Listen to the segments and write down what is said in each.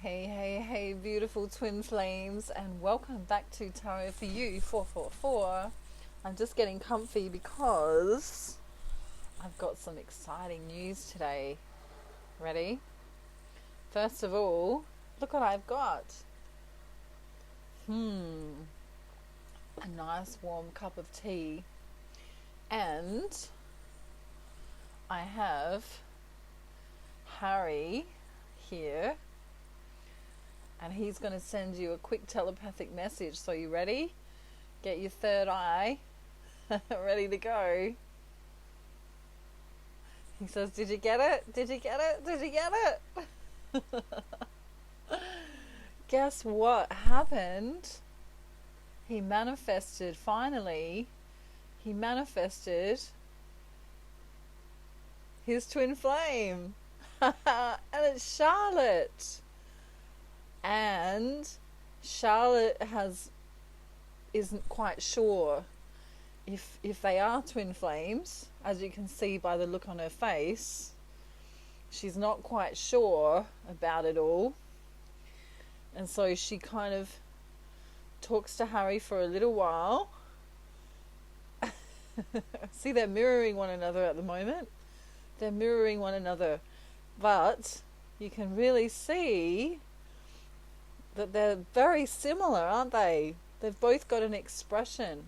Hey, hey, hey, beautiful twin flames, and welcome back to Tarot for You 444. I'm just getting comfy because I've got some exciting news today. Ready? First of all, look what I've got. A nice warm cup of tea, and I have Harry here. And he's going to send you a quick telepathic message. So you ready? Get your third eye ready to go. He says, did you get it? Did you get it? Did you get it? Guess what happened? He manifested, finally, he manifested his twin flame. And it's Charlotte. And Charlotte isn't quite sure if they are twin flames. As you can see by the look on her face, she's not quite sure about it all. And so she kind of talks to Harry for a little while. See, they're mirroring one another at the moment. They're mirroring one another. But you can really see that they're very similar, aren't they? They've both got an expression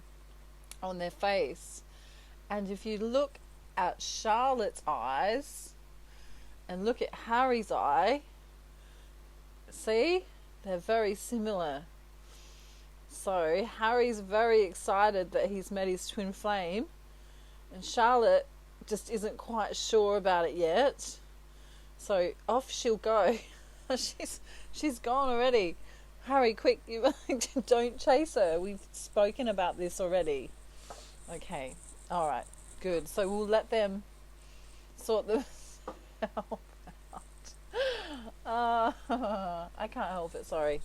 on their face. And if you look at Charlotte's eyes and look at Harry's eye, see? They're very similar. So Harry's very excited that he's met his twin flame, and Charlotte just isn't quite sure about it yet. So off she'll go. She's gone already. Harry, quick, you don't chase her. We've spoken about this already. Okay, all right, good. So we'll let them sort themselves out. I can't help it, sorry.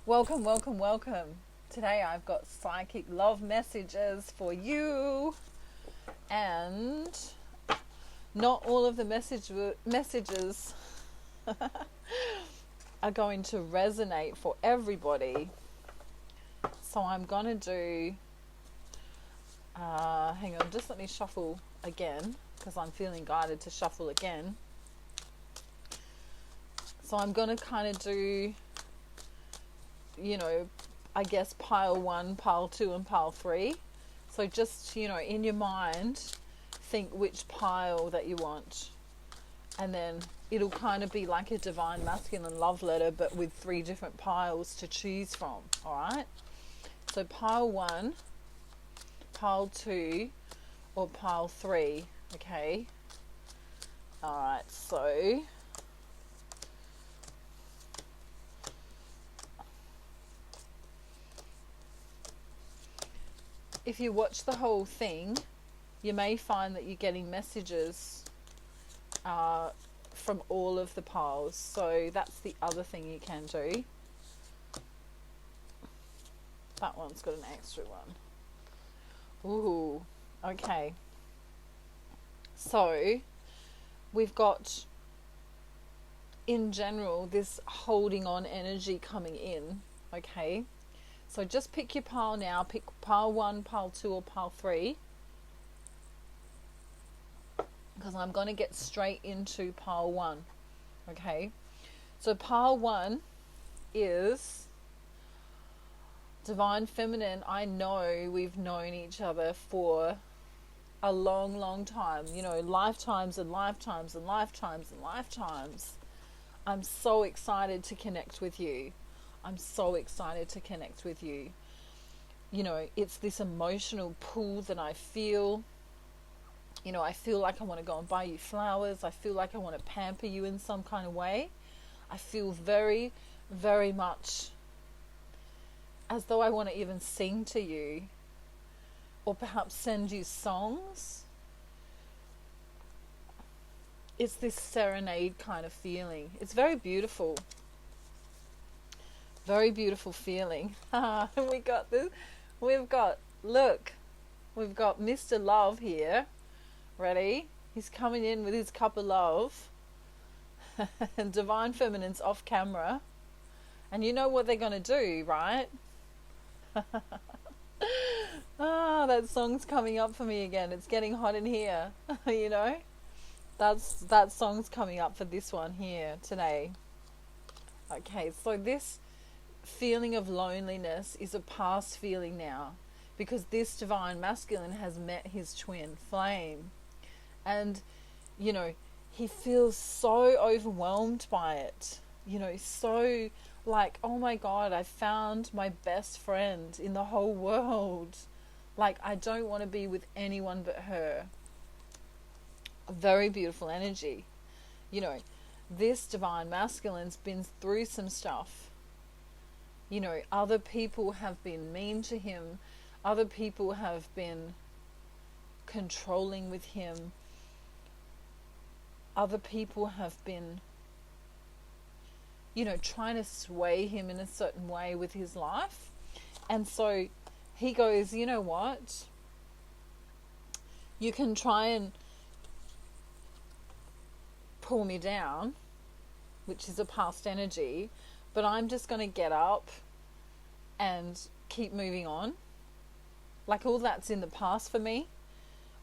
Welcome, welcome, welcome. Today I've got psychic love messages for you. And not all of the messages are going to resonate for everybody. So I'm going to do, hang on, just let me shuffle again, because I'm feeling guided to shuffle again. So I'm going to kind of do, I guess pile 1, pile 2 and pile 3. So just, in your mind, think which pile that you want. And then it'll kind of be like a divine masculine love letter, but with 3 different piles to choose from. All right. So pile 1, pile 2, or pile 3. Okay. All right. So if you watch the whole thing, you may find that you're getting messages from all of the piles. So that's the other thing you can do. That one's got an extra one. Ooh, okay. So we've got, in general, this holding on energy coming in. Okay. So just pick your pile now. Pick pile 1, pile 2 or pile 3. Because I'm going to get straight into pile 1. Okay. So pile 1 is Divine Feminine. I know we've known each other for a long, long time. Lifetimes and lifetimes and lifetimes and lifetimes. I'm so excited to connect with you. I'm so excited to connect with you. It's this emotional pull that I feel. I feel like I want to go and buy you flowers. I feel like I want to pamper you in some kind of way. I feel very, very much as though I want to even sing to you, or perhaps send you songs. It's this serenade kind of feeling. It's very beautiful. Very beautiful feeling. We got this. We've got Mr. Love here. Ready? He's coming in with his cup of love. and divine feminine's off camera, and you know what they're going to do, right? Ah, that song's coming up for me again. It's getting hot in here. You know, that song's coming up for this one here today. Okay, so this feeling of loneliness is a past feeling now, because this divine masculine has met his twin flame, and you know, he feels so overwhelmed by it, you know, so like, oh my god, I found my best friend in the whole world, like I don't want to be with anyone but her. A very beautiful energy. You know, this divine masculine's been through some stuff. You know, other people have been mean to him, other people have been controlling with him, other people have been, you know, trying to sway him in a certain way with his life. And so he goes, you know what? You can try and pull me down, which is a past energy, but I'm just going to get up and keep moving on. Like, all that's in the past for me.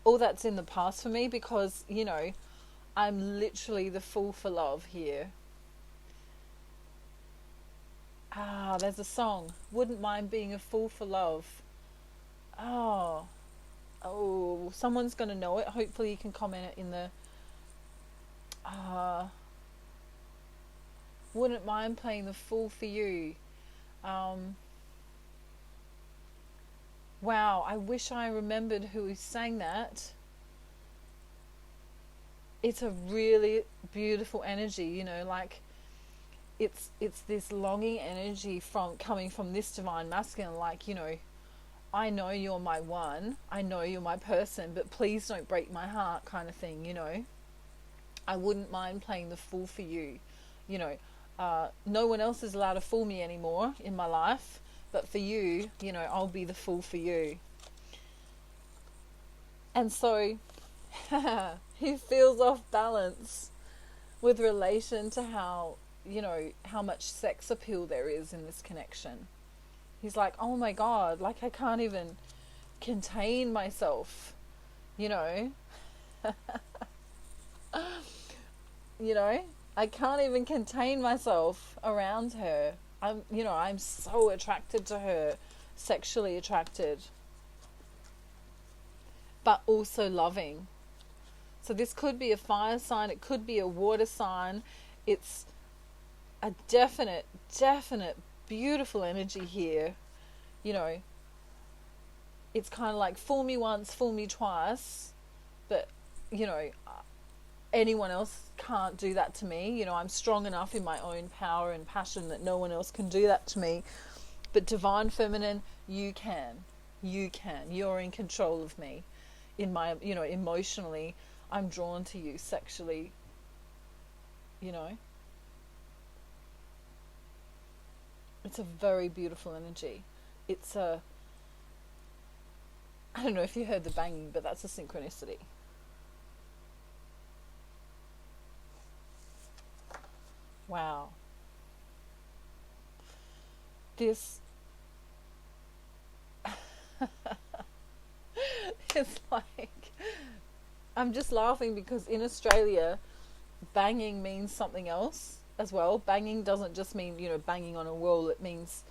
All that's in the past for me because, you know, I'm literally the fool for love here. Ah, there's a song. Wouldn't mind being a fool for love. Oh, someone's going to know it. Hopefully you can comment it in the... wouldn't mind playing the fool for you. Wow, I wish I remembered who sang that. It's a really beautiful energy, you know, like it's this longing energy from coming from this divine masculine, like, you know, I know you're my one, I know you're my person, but please don't break my heart, kind of thing, you know. I wouldn't mind playing the fool for you, you know. No one else is allowed to fool me anymore in my life, but for you, you know, I'll be the fool for you. And so he feels off balance with relation to how, you know, how much sex appeal there is in this connection. He's like, oh my god, like I can't even contain myself, you know. You know, I can't even contain myself around her. I'm so attracted to her, sexually attracted, but also loving. So this could be a fire sign, it could be a water sign. It's a definite beautiful energy here. You know, it's kind of like fool me once, fool me twice, but, you know, anyone else can't do that to me. You know, I'm strong enough in my own power and passion that no one else can do that to me. But divine feminine, you can. You're in control of me. In my, you know, emotionally, I'm drawn to you. Sexually, you know. It's a very beautiful energy. It's a... I don't know if you heard the banging, but that's a synchronicity. Wow. This... it's like... I'm just laughing because in Australia, banging means something else as well. Banging doesn't just mean, you know, banging on a wall. It means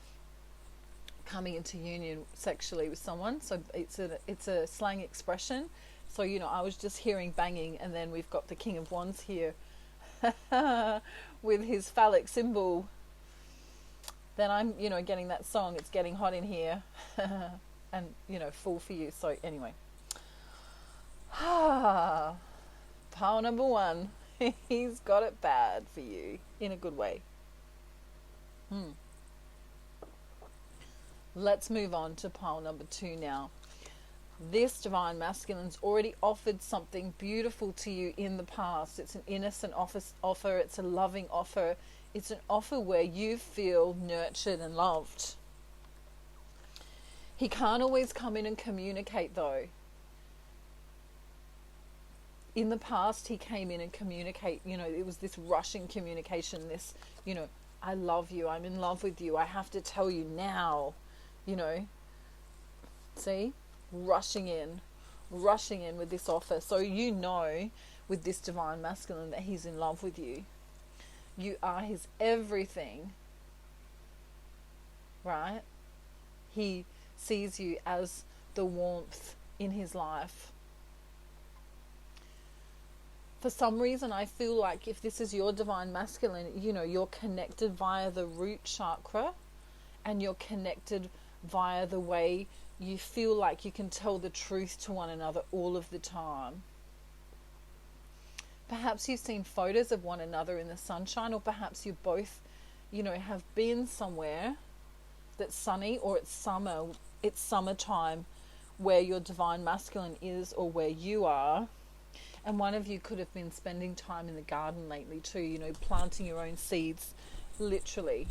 coming into union sexually with someone. So it's a slang expression. So, you know, I was just hearing banging, and then we've got the King of Wands here with his phallic symbol. Then I'm, you know, getting that song, It's Getting Hot in Here. And, you know, fool for you. So anyway. Pile number one. He's got it bad for you in a good way. Let's move on to pile number two now. This divine masculine's already offered something beautiful to you in the past. It's an innocent offer. It's a loving offer. It's an offer where you feel nurtured and loved. He can't always come in and communicate though. in the past he came in and communicate, it was this rushing communication, this, I love you, I'm in love with you, I have to tell you now, you know. See? Rushing in with this offer. So with this divine masculine that he's in love with you. You are his everything. Right? He sees you as the warmth in his life. For some reason, I feel like if this is your divine masculine, you're connected via the root chakra, and you're connected via the way you feel like you can tell the truth to one another all of the time. Perhaps you've seen photos of one another in the sunshine, or perhaps you both, have been somewhere that's sunny, or it's summertime where your divine masculine is, or where you are. And one of you could have been spending time in the garden lately too, planting your own seeds, literally,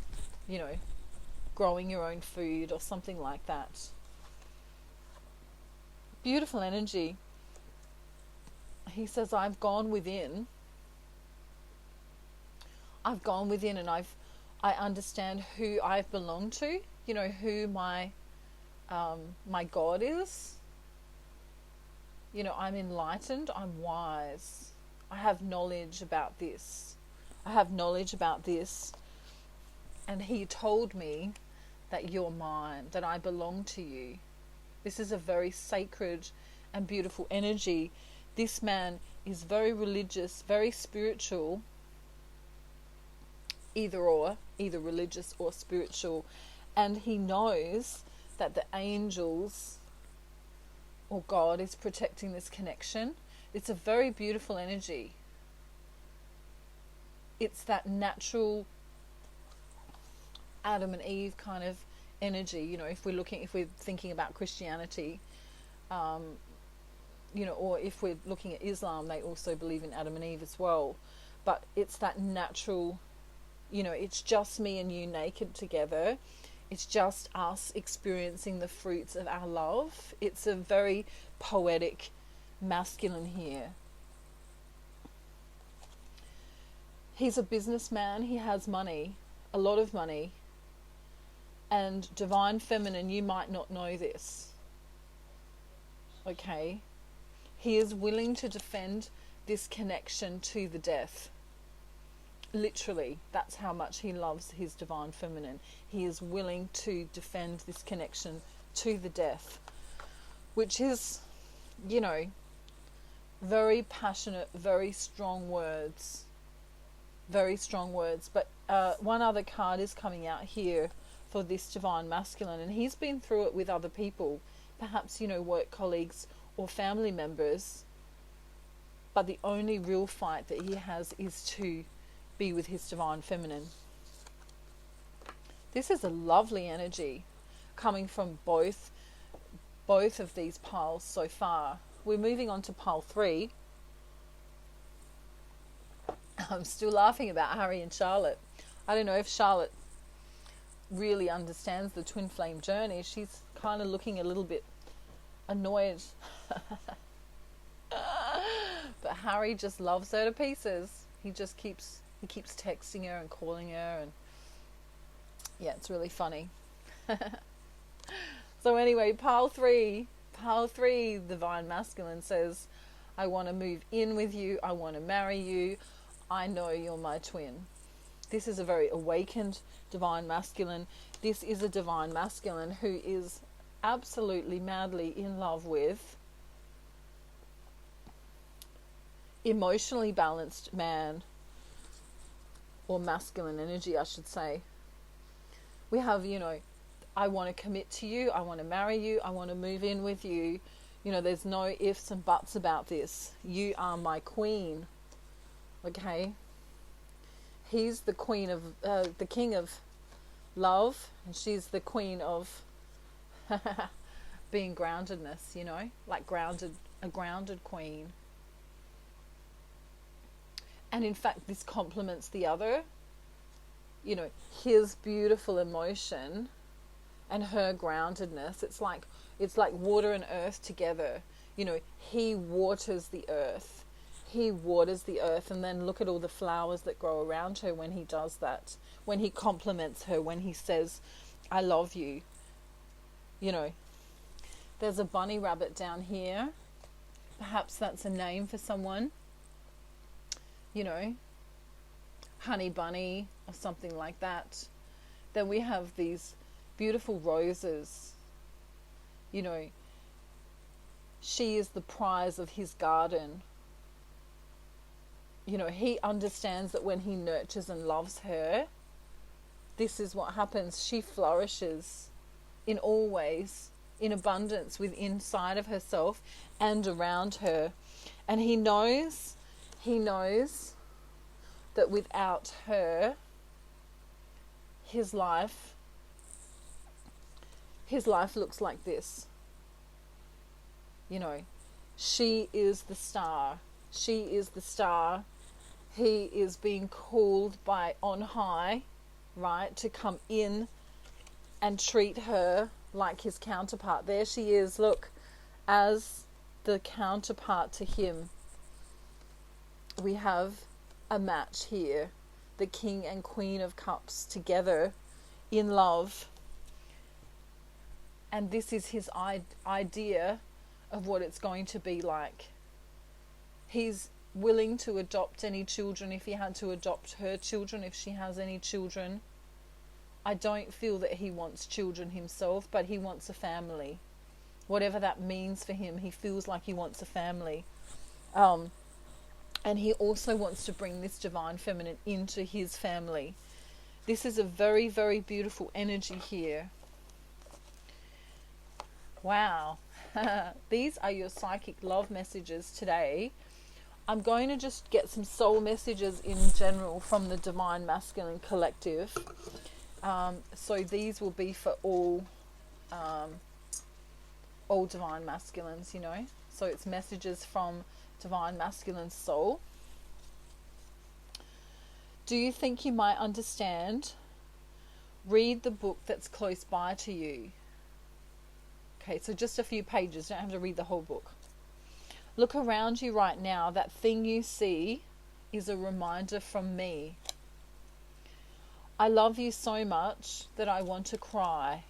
growing your own food or something like that. Beautiful energy. He says, I've gone within and I understand who I've belonged to, who my God is. I'm enlightened, I'm wise. I have knowledge about this. And he told me that you're mine, that I belong to you. This is a very sacred and beautiful energy. This man is very religious, very spiritual, either religious or spiritual. And he knows that the angels or God is protecting this connection. It's a very beautiful energy. It's that natural Adam and Eve kind of energy, if we're thinking about Christianity, or if we're looking at Islam, they also believe in Adam and Eve as well. But it's that natural, it's just me and you naked together. It's just us experiencing the fruits of our love. It's a very poetic masculine here. He's a businessman. He has money, a lot of money. And divine feminine, you might not know this. Okay? He is willing to defend this connection to the death. Literally, that's how much he loves his divine feminine. He is willing to defend this connection to the death, which is, very passionate, very strong words. But one other card is coming out here for this divine masculine, and he's been through it with other people, perhaps, work colleagues or family members. But the only real fight that he has is to be with his divine feminine. This is a lovely energy coming from both of these piles so far. We're moving on to pile 3. I'm still laughing about Harry and Charlotte. I don't know if Charlotte really understands the twin flame journey. She's kind of looking a little bit annoyed. But Harry just loves her to pieces. He keeps texting her and calling her, and yeah, it's really funny. So anyway, pile 3, divine masculine says, I want to move in with you, I want to marry you, I know you're my twin. This is a very awakened divine masculine. This is a divine masculine who is absolutely madly in love with emotionally balanced man, or masculine energy, I should say. We have, I want to commit to you, I want to marry you, I want to move in with you. There's no ifs and buts about this. You are my queen. Okay? He's the queen of, the king of love, and she's the queen of being groundedness, like a grounded queen. And in fact, this complements the other. His beautiful emotion and her groundedness. It's like water and earth together. He waters the earth, he waters the earth, and then look at all the flowers that grow around her when he does that, when he compliments her, when he says, I love you. You know, there's a bunny rabbit down here. Perhaps that's a name for someone. You know, honey bunny or something like that. Then we have these beautiful roses. You know, she is the prize of his garden. You know, he understands that when he nurtures and loves her, this is what happens. She flourishes in all ways, in abundance, with inside of herself and around her. And he knows that without her, his life looks like this. You know, she is the star. She is the star. He is being called by on high, right, to come in and treat her like his counterpart. There she is, look, as the counterpart to him. We have a match here, the King and Queen of Cups together in love. And this is his idea of what it's going to be like. He's willing to adopt any children if he had to adopt her children, if she has any children. I don't feel that he wants children himself, but he wants a family. Whatever that means for him, he feels like he wants a family. And he also wants to bring this divine feminine into his family. This is a very, very beautiful energy here. Wow. These are your psychic love messages today. I'm going to just get some soul messages in general from the Divine Masculine Collective. So these will be for all Divine Masculines, you know. So it's messages from Divine Masculine Soul. Do you think you might understand? Read the book that's close by to you. Okay, so just a few pages. You don't have to read the whole book. Look around you right now. That thing you see is a reminder from me. I love you so much that I want to cry.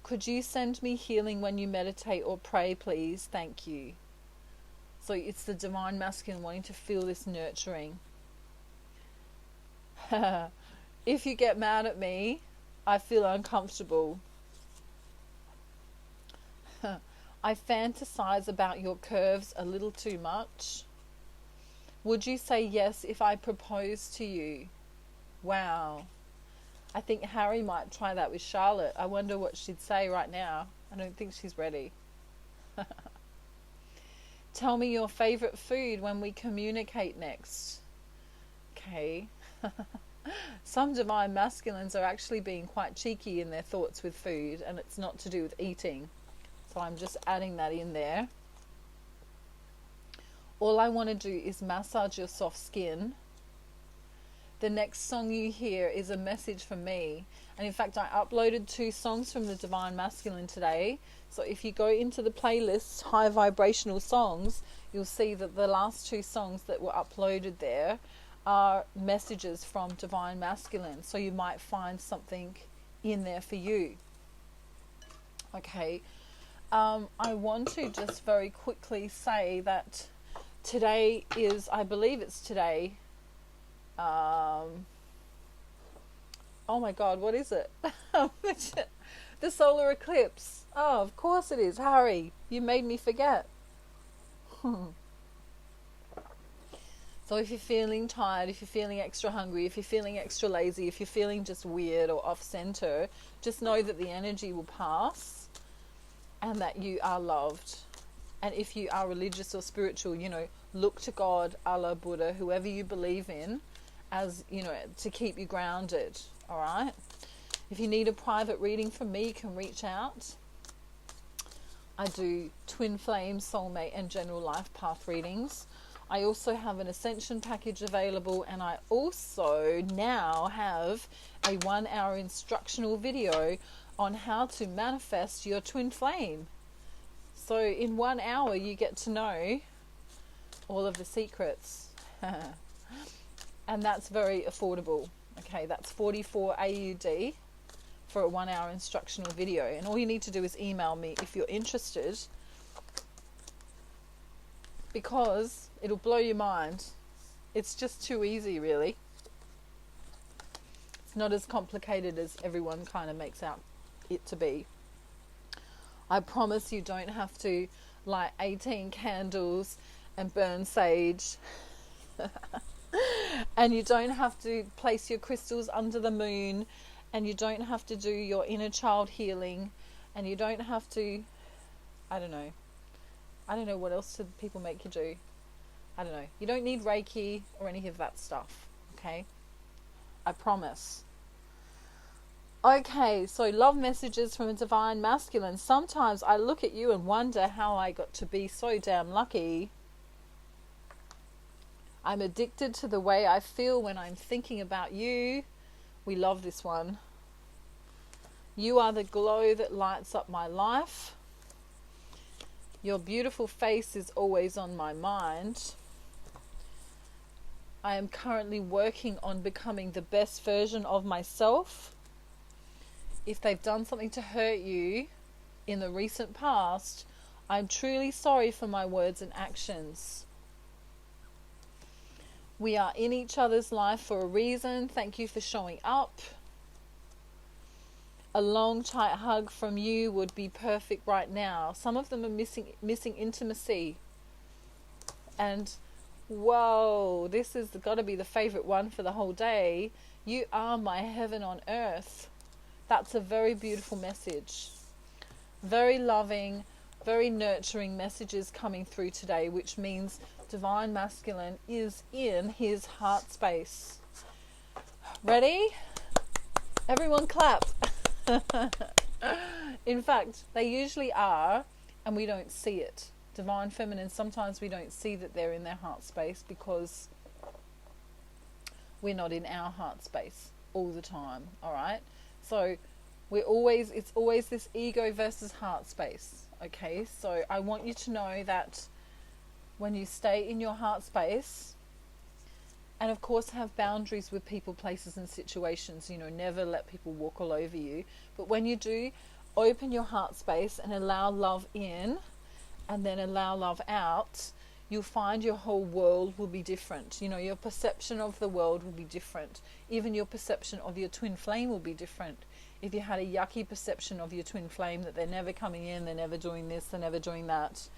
Could you send me healing when you meditate or pray, please? Thank you. So it's the Divine Masculine wanting to feel this nurturing. If you get mad at me, I feel uncomfortable. I fantasize about your curves a little too much. Would you say yes if I propose to you? Wow. I think Harry might try that with Charlotte. I wonder what she'd say right now. I don't think she's ready. Tell me your favorite food when we communicate next. Okay. Some Divine Masculines are actually being quite cheeky in their thoughts with food, and it's not to do with eating. So I'm just adding that in there. All I want to do is massage your soft skin. The next song you hear is a message from me. And in fact, I uploaded 2 songs from the Divine Masculine today. So if you go into the playlist, High Vibrational Songs, you'll see that the last 2 songs that were uploaded there are messages from Divine Masculine. So you might find something in there for you. Okay. I want to just very quickly say that today is, I believe it's today. Oh my God, what is it? The solar eclipse. Oh, of course it is. Harry, you made me forget. So if you're feeling tired, if you're feeling extra hungry, if you're feeling extra lazy, if you're feeling just weird or off center, just know that the energy will pass and that you are loved. And if you are religious or spiritual, you know, look to God, Allah, Buddha, whoever you believe in, as, you know, to keep you grounded. All right. If you need a private reading from me, you can reach out. I do twin flame, soulmate, and general life path readings. I also have an ascension package available, and I also now have a 1-hour instructional video on how to manifest your twin flame. So in 1 hour, you get to know all of the secrets. And that's very affordable. Okay, that's 44 AUD for a 1 hour instructional video. And all you need to do is email me if you're interested, because it'll blow your mind. It's just too easy, really. It's not as complicated as everyone kind of makes out it to be. I promise you don't have to light 18 candles and burn sage. And you don't have to place your crystals under the moon, and you don't have to do your inner child healing, and you don't have to, I don't know what else do people make you do. I don't know. You don't need Reiki or any of that stuff, okay? I promise. Okay, so love messages from a divine masculine. Sometimes I look at you and wonder how I got to be so damn lucky. I'm addicted to the way I feel when I'm thinking about you. We love this one. You are the glow that lights up my life. Your beautiful face is always on my mind. I am currently working on becoming the best version of myself. If they've done something to hurt you in the recent past, I'm truly sorry for my words and actions. We are in each other's life for a reason. Thank you for showing up. A long, tight hug from you would be perfect right now. Some of them are missing intimacy. And whoa, this has got to be the favorite one for the whole day. You are my heaven on earth. That's a very beautiful message. Very loving, very nurturing messages coming through today, which means divine masculine is in his heart space. Ready? Everyone clap. In fact, they usually are, and we don't see it. Divine feminine, sometimes we don't see that they're in their heart space because we're not in our heart space all the time. All right, so it's always this ego versus heart space. Okay, so I want you to know that when you stay in your heart space, and of course have boundaries with people, places and situations, never let people walk all over you, but when you do, open your heart space and allow love in, and then allow love out, you'll find your whole world will be different. Your perception of the world will be different. Even your perception of your twin flame will be different. If you had a yucky perception of your twin flame, that they're never coming in, they're never doing this, they're never doing that,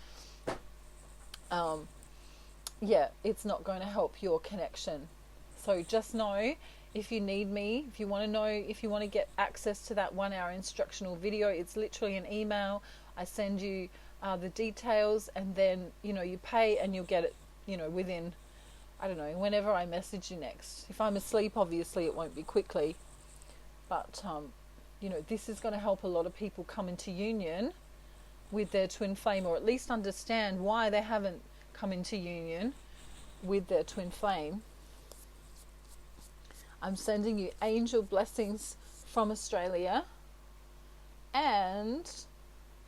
it's not going to help your connection. So just know, if you need me, if you want to get access to that 1 hour instructional video, it's literally an email. I send you the details, and then you pay and you'll get it within, I don't know, whenever I message you next. If I'm asleep, obviously it won't be quickly, but this is going to help a lot of people come into union with their twin flame, or at least understand why they haven't come into union with their twin flame. I'm sending you angel blessings from Australia, and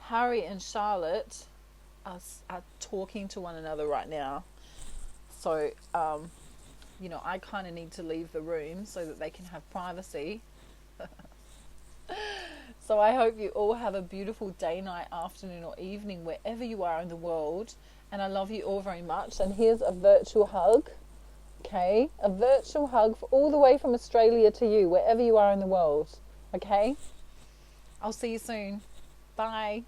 Harry and Charlotte are talking to one another right now. So, I kind of need to leave the room so that they can have privacy. So I hope you all have a beautiful day, night, afternoon or evening, wherever you are in the world. And I love you all very much. And here's a virtual hug. Okay? A virtual hug all the way from Australia to you, wherever you are in the world. Okay? I'll see you soon. Bye.